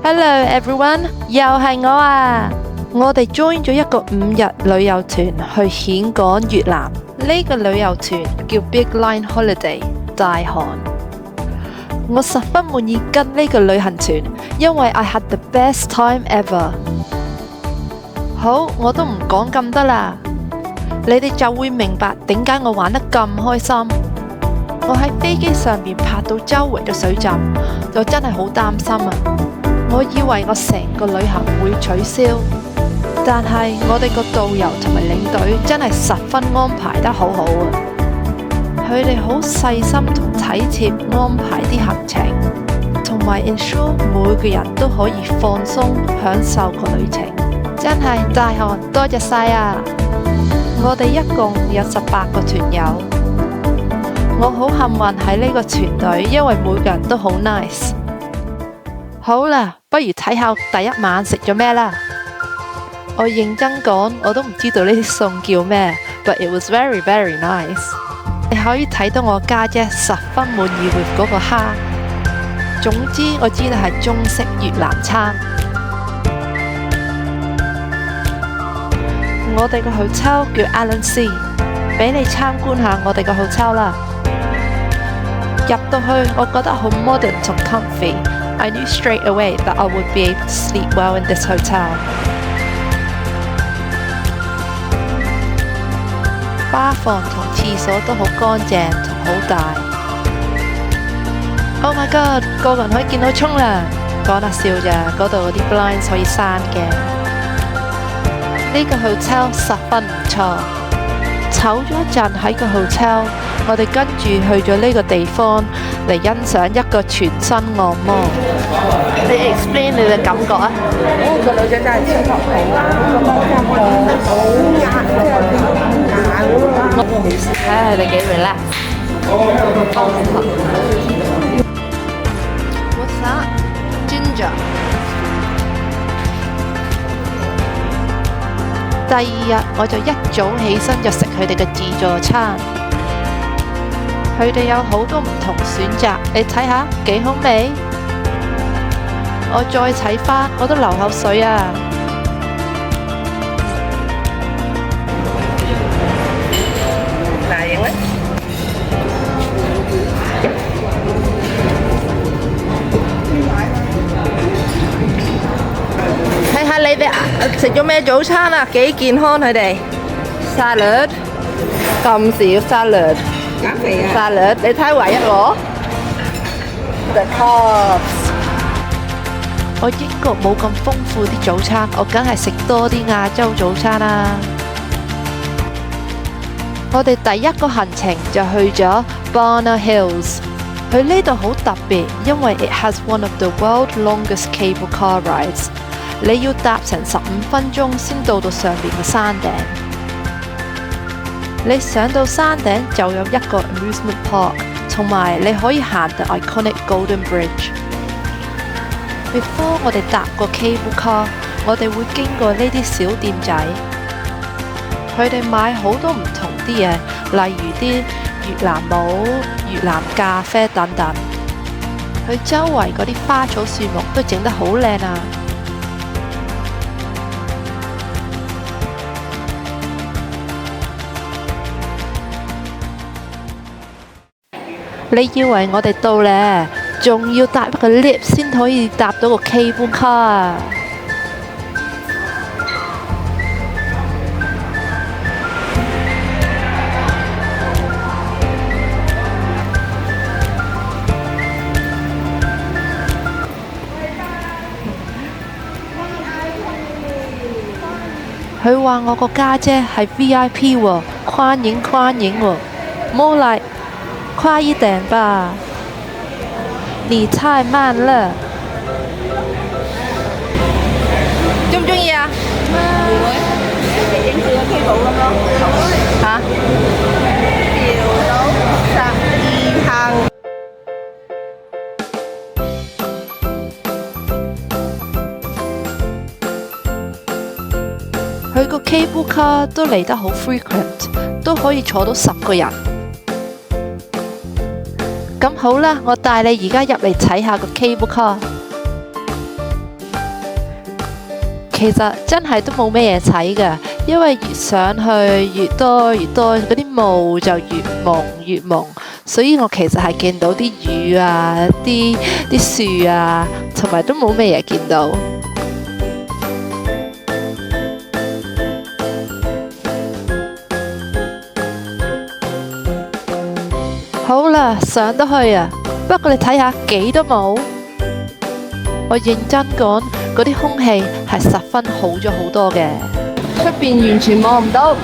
Hello everyone，又係我啊！我哋 join 咗一個5日旅遊團去峴港越南。呢個旅遊團叫 Big Line Holiday 大韓。我十分滿意跟呢個旅行團，因為 I had the best time ever。好，我都唔講咁多啦，你哋就會明白點解我玩得咁開心。我喺飛機上面拍到周圍嘅水浸，就真係好擔心啊！我以為我成個旅行會取消，但係我哋個導遊同埋領隊真係十分安排得好好啊！佢哋好細心同體貼安排啲行程，同埋 ensure 每個人都可以放鬆享受個旅程，真係大韓多謝晒啊！我哋一共有18個團友，我好幸運喺呢個團隊，因為每個人都好 nice。好啦，不如睇下第一晚食咗咩啦。我認真講，我都唔知道呢啲餸叫咩 ，but it was very very nice。你可以睇到我家姐十分滿意 with 嗰個蝦。總之，我知道係中式越南餐。我哋個 hotel 叫 Allen Sea， 俾你參觀下我哋個 hotel 啦。入到去，我覺得好 modern 同 comfy。I knew straight away that I would be able to sleep well in this hotel。巴房同廁所都好乾淨同好大。Oh my god！ 個人可以見到沖涼，講下笑咋，嗰度嗰啲 blinds 可以閂嘅。呢個 hotel 十分唔錯。唞咗一陣喺個 hotel，我哋跟住去咗呢個地方嚟欣賞一個全身按摩。你 explain 你嘅感覺啊？個女仔真係超級好啊！好壓，即係壓咁啊！睇下佢哋幾 relax。What's that? Ginger。第二日我就一早起身就食佢哋嘅自助餐，佢哋有好多唔同選擇，你睇下幾好味。我再睇返我都流口水啊！大型咧？睇下你哋食咗咩早餐啊？幾健康佢哋 ？Salad 咁少 salad， 減肥啊 ！Salad 你睇唯一我 The carbs。我英國冇咁豐富啲早餐，我梗係食多啲亞洲早餐啦。我哋第一個行程就去咗 Barnard Hills， 佢呢度好特別，因為 it has one of the world longest cable car rides。你要搭成15分鐘先到上面嘅山頂。你上到山頂就有一個 amusement park， 同埋你可以行 the iconic Golden Bridge。Before 我哋搭個 cable car， 我哋會經過呢啲小店仔，佢哋買好多唔同啲嘢，例如啲越南帽、越南咖啡等等。佢周圍嗰啲花草樹木都整得好靚啊！你以為我哋到呢，仲要搭一個 lift 先可以搭到個 cable car 啊！佢話我個家姐係 VIP 喎，寬影喎，冇嚟。快一點吧，你太慢了。中唔中意啊？會，影住個 cable 咁咯。嚇？調到12行。佢個 cable car 都嚟得好 frequent， 都可以坐到10個人。咁好啦，我帶你而家入嚟睇下個 cable car。其實真係都冇咩嘢睇㗎，因為越上去越多嗰啲霧就越朦，所以我其實係見到啲雨啊、啲樹啊，同埋都冇咩嘢見到。好啦，上得去啊！不過你睇下幾多霧，我認真講，嗰啲空氣係十分好咗好多嘅。出邊完全望唔到，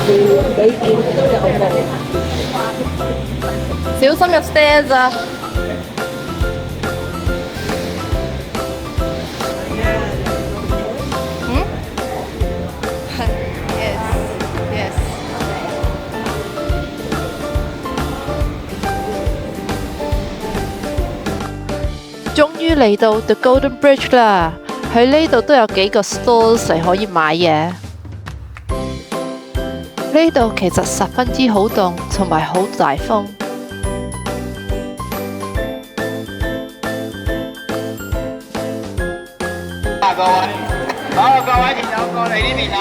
幾點都有霧。小心入 stairs 啊！終於嚟到 The Golden Bridge 啦！喺呢度都有幾個 stores 嚟可以買嘢。呢度其實十分之好凍，同埋好大風。各位，好，各位朋友過嚟呢邊啊！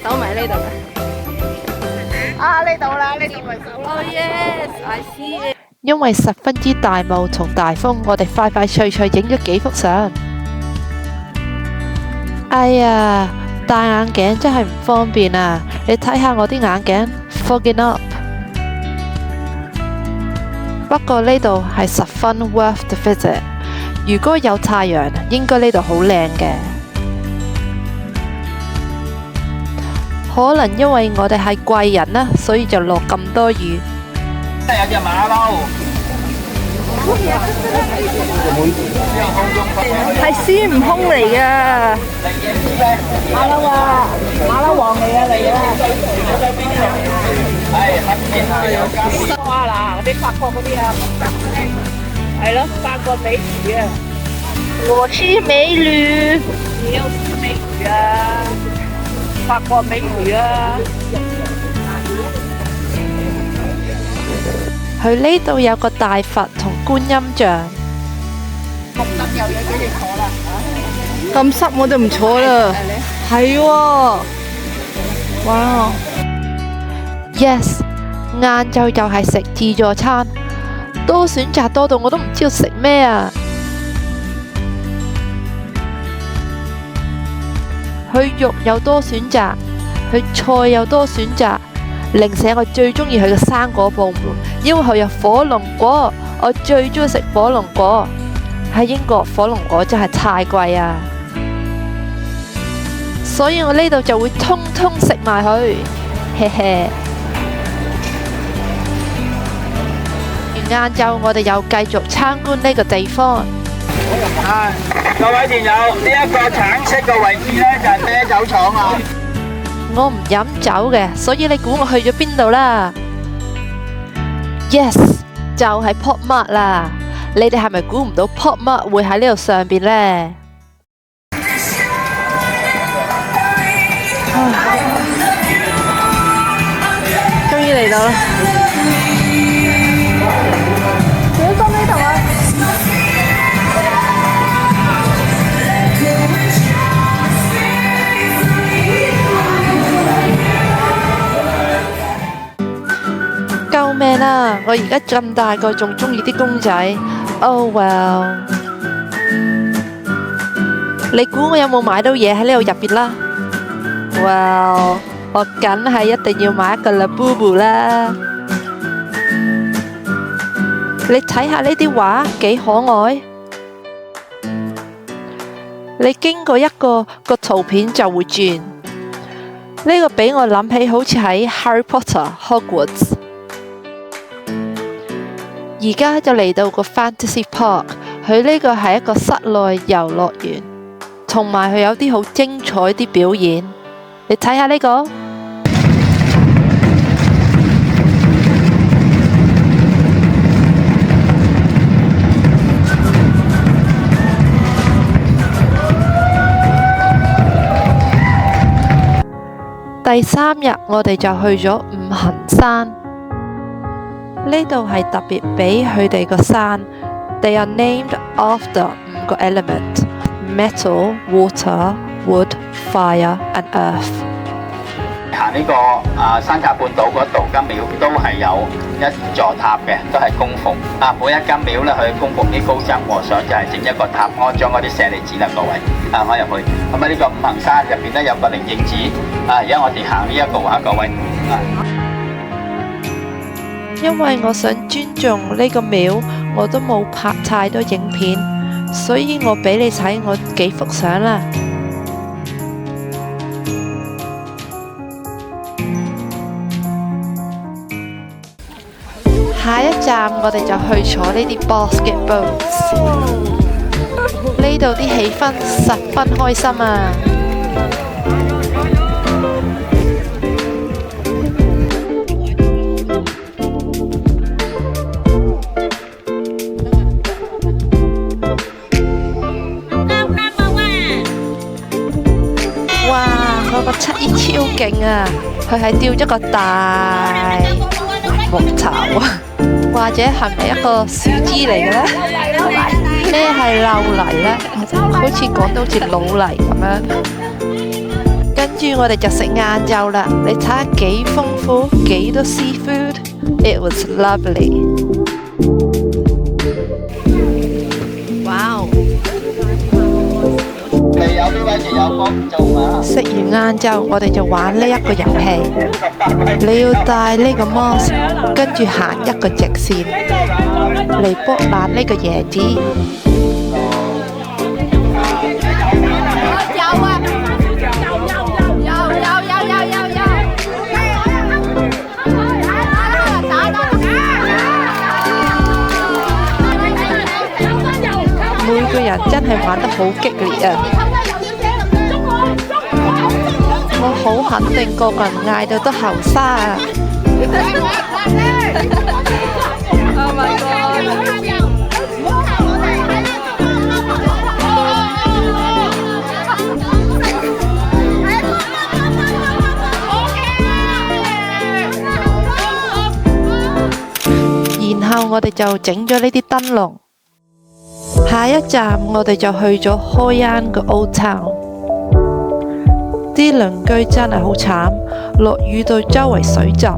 手咪呢度嘅，啊呢度啦，呢度咪手咯。Oh yes, I see it。因為十分之大霧同大風，我哋快脆影咗幾幅相。哎呀，戴眼鏡真係唔方便啊！你睇下我啲眼鏡 fogging up。不過呢度係十分 worth the visit。如果有太陽，應該呢度好靚嘅。可能因為我哋係貴人啦，所以就落咁多雨。真係有隻馬騮，係孫悟空嚟㗎。馬騮啊，馬騮王嚟啊嚟啊！係黑面啊，有間哇嗱，啲法國嗰啲啊，係咯，法國美女啊，我是美女，你又是美女啊！法國美女啊！佢呢度有個大佛同觀音像。咁濕又有幾隻坐啦？咁濕我就唔坐啦。係喎，哇 Yes， 晏晝又係食自助餐，多選擇多到我都唔知道食咩啊！佢肉又多選擇，佢菜又多選擇，零舍我最中意佢嘅生果部門，因為佢有火龍果，我最中意食火龍果。喺英國火龍果真係太貴啊，所以我呢度就會通通食埋佢，嘿嘿。完晏晝我哋又繼續參觀呢個地方。各位朋友，呢一個橙色嘅位置呢，就係啤酒廠啊！我唔飲酒嘅，所以你估我去咗邊度啦 ？Yes， 就係 Pop Mart 啦。你哋係咪估唔到 Pop Mart 會喺呢度上邊呢？終於嚟到啦！小心呢度啊！救命啊！我而家咁大個，仲中意啲公仔。Oh well， 你估我有冇買到嘢喺呢度入邊啦 ？Well， 我梗係一定要買一個 Labubu 啦。你睇下呢啲畫幾可愛，你經過一個圖片就會轉。呢個俾我諗起好似喺 Harry Potter Hogwarts。而家就嚟到個 Fantasy Park， 佢呢個係一個室內遊樂園，同埋佢有啲好精彩啲表演。你睇下呢個。第3日我哋就去咗五行山，呢度係特別俾佢哋個山。They are named after 5個 element: metal, water, wood, fire and earth。行呢個山茶半島嗰度間廟都係有一座塔嘅，都係供奉。每一間廟咧去供奉啲高僧和尚，就係整一個塔安裝嗰啲舍利子啦，各位可以入去。咁呢個五行山入邊咧有個靈應寺，而家我哋行呢一個各位。因為我想尊重呢個廟，我都冇拍太多影片，所以我俾你睇我幾幅相啦。下一站我哋就去坐呢啲 basketballs， 呢度啲氣氛十分開心啊！哇！我個七姨超勁啊，佢係吊咗個大木頭啊！或者係咪一個樹枝嚟嘅呢？咩係漏泥呢？好似講到好似老泥咁樣。跟住我哋就食晏晝啦，你睇下幾豐富，幾多 seafood。It was lovely。哇！未有呢位就有幫做啊！食完晏晝，我哋就玩呢一個遊戲。你要帶呢個 mouse， 跟住行一個直線嚟剝爛呢個椰子。每個人真係玩得好激烈啊！我好肯定個個人嗌到都後沙啊！然後我哋就整咗呢啲燈籠。下一站我哋就去咗Hoi An個 Old Town， 啲鄰居真係好慘，落雨到周圍水浸，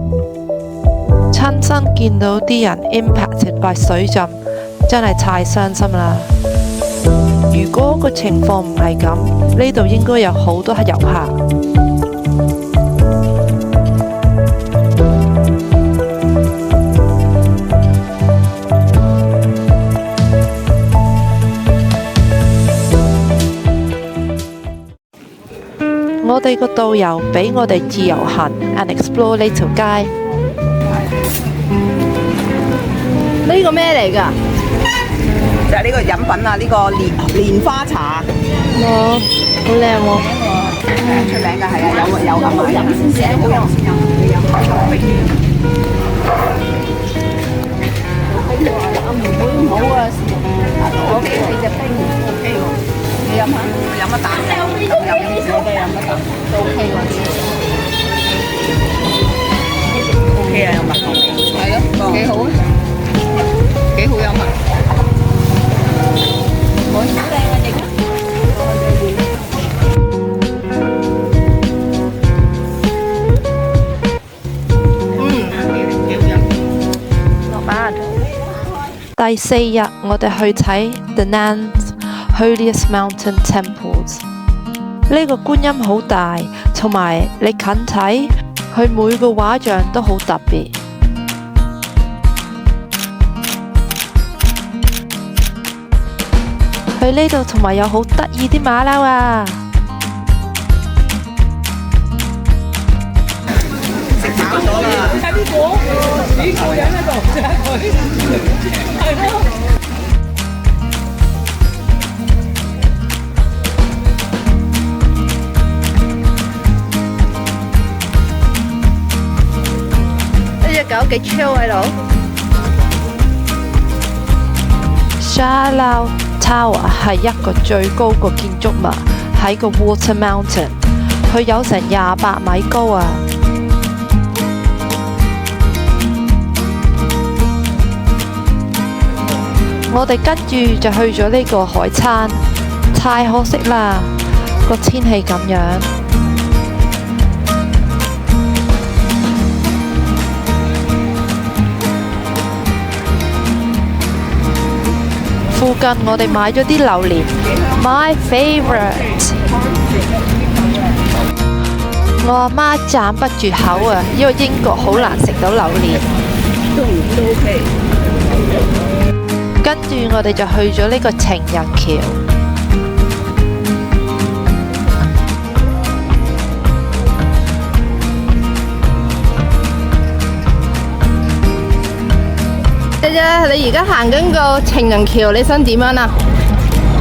親身見到啲人 impacted by 水浸，真係太傷心啦。如果個情況唔係咁，呢度應該有好多遊客。我哋個導遊俾我哋自由行 and explore 呢條街。呢個咩嚟㗎？就係呢個飲品啊，呢個蓮花茶，哦，好靚喎！出名㗎，係啊，有咁啊，飲先食，好飲先飲，你飲唔好啊，我俾你隻冰 OK 喎，你飲下，飲一啖，我都飲一啖，都 OK 喎，OK 啊，有蜜糖味，係咯，幾好啊，幾好飲啊！好靚啊！你幾好飲。Not bad。第4日，我哋去睇 The Nan's Holiest Mountain Temples。呢個觀音好大，同埋你近睇，佢每個畫像都好特別。去呢度同埋有好得意啲馬騮啊！食飽咗啦！睇啲果，幾個人喺度食佢，係咯。呢隻狗幾 chill 喺度。Tower 係一個最高個建築物，喺個 Water Mountain，佢有成28米高啊！我哋跟住就去咗呢個海灘，太可惜啦，個天氣咁樣。附近我哋買咗啲榴蓮 ，my favourite。我阿媽讚不住口啊，因為英國好難食到榴蓮。都 OK。跟住我哋就去咗呢個情人橋。姐姐，你而家行緊個情人橋，你想點樣啊？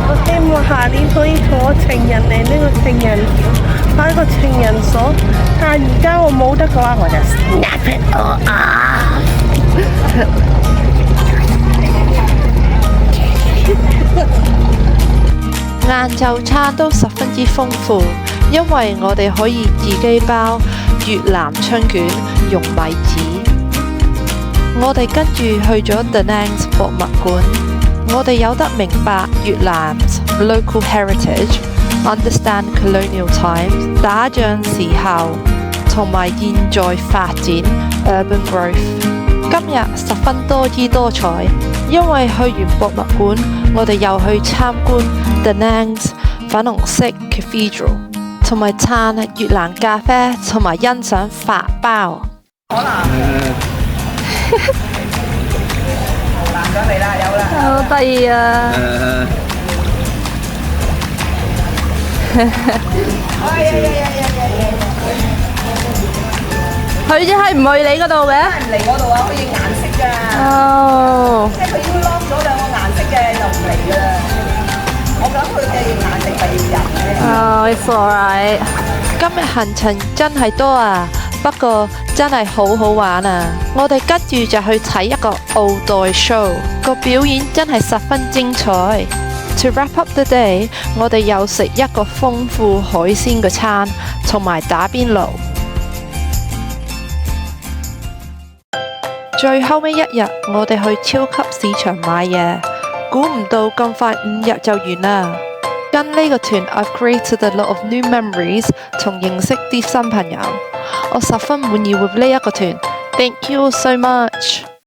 我希望下年可以同我情人嚟呢個情人橋，擺個情人鎖。但係而家我冇得嘅話，我就 snap it all off。晏晝餐都十分之豐富，因為我哋可以自己包越南春卷、用米紙。我哋跟住去咗 Da Nang 博物館，我哋有得明白越南 local heritage、understand colonial times、打仗時候同埋現在發展 urban growth。今日十分多姿多彩，因為去完博物館，我哋又去參觀 Da Nang 粉紅色 Cathedral， 同埋嘆越南咖啡，同埋欣賞法包。難咗嚟啦，有啦。好得意啊！佢只係唔去你嗰度嘅。唔嚟嗰度啊，可以顏色㗎。哦。即係佢要 lock 咗兩個顏色嘅就唔嚟㗎啦。我諗佢嘅顏色係要人嘅。哦，it's alright。今日行程真係多啊，不過真係好好玩啊！我哋跟住就去睇一個奧黛 show， 個表演真係十分精彩。To wrap up the day， 我哋又食一個豐富海鮮嘅餐，同埋打邊爐。最後尾一日，我哋去超級市場買嘢，估唔到咁快5日就完啦。跟呢個團 ，I've created a lot of new memories， 同認識啲新朋友，我十分滿意with呢一個團。Thank you so much。